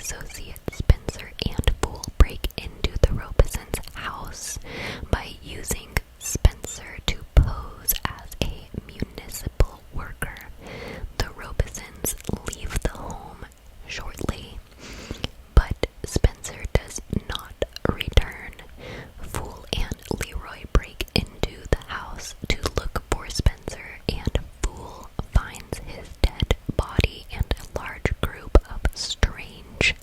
associate Spencer and Fool break into the Robesons' house by using Spencer to pose as a municipal worker. The Robesons leave the home shortly, but Spencer does not return. Fool and Leroy break into the house to look for Spencer, and Fool finds his dead body and a large group of strange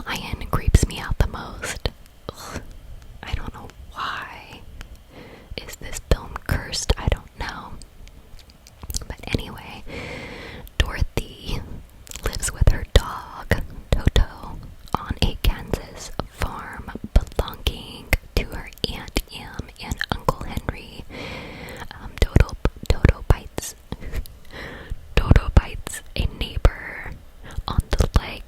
lion creeps me out the most. Ugh, I don't know why. Is this film cursed? I don't know. But anyway, Dorothy lives with her dog, Toto, on a Kansas farm belonging to her Aunt Em and Uncle Henry. Toto bites a neighbor on the leg,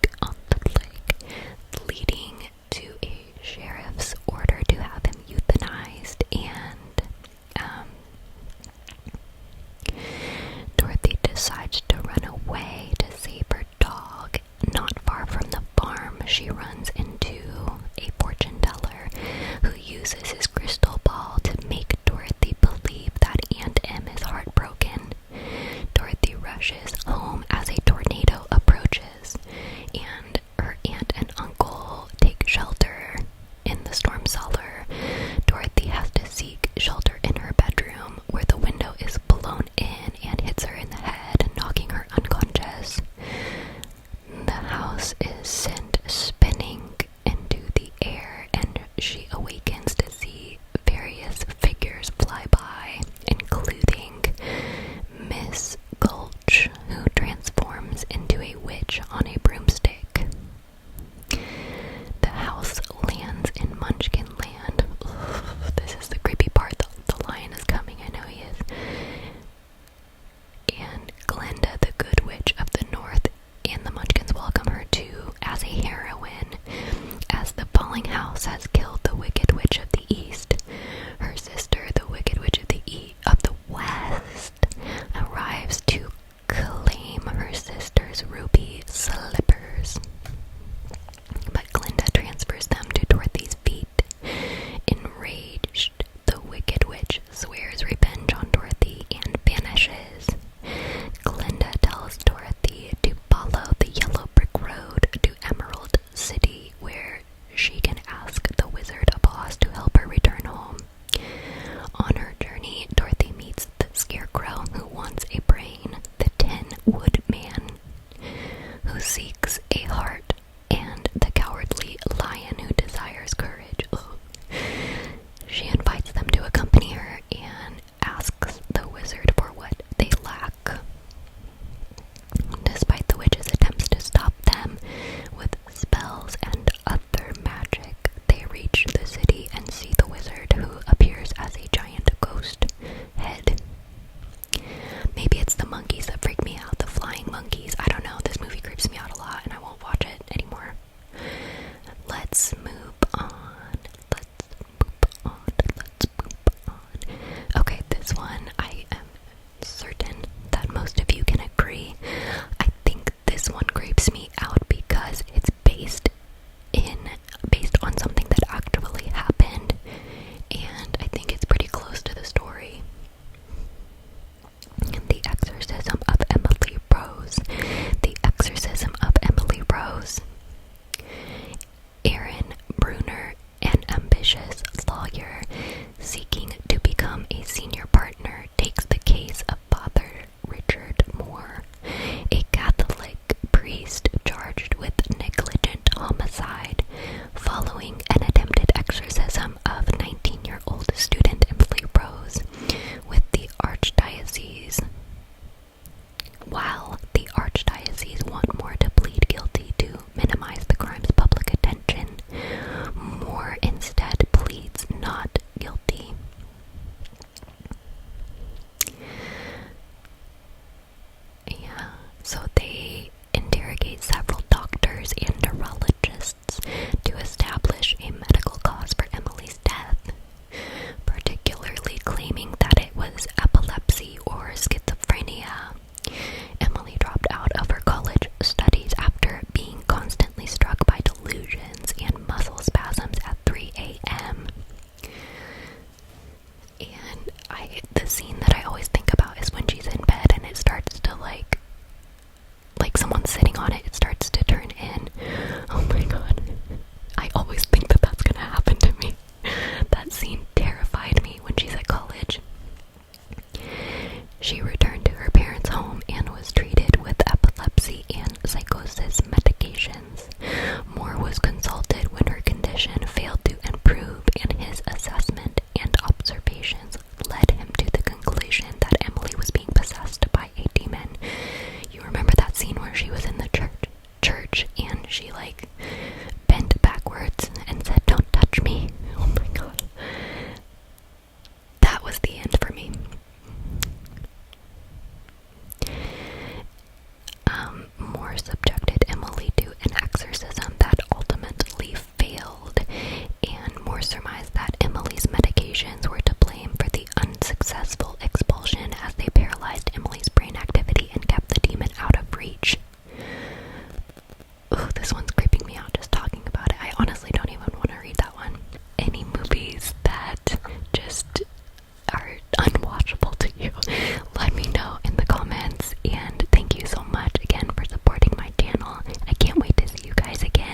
leading to a sheriff's order to have him euthanized, and Dorothy decides to run away to save her dog. Not far from the farm, she runs into a fortune teller who uses his crystal ball to make Dorothy believe that Aunt Em is heartbroken. Dorothy rushes home as a tornado approaches, and her aunt and uncle take shelter in the storm cellar. Dorothy has to seek shelter in her bedroom, where the window is blown in and hits her in the head, knocking her unconscious. The house is sent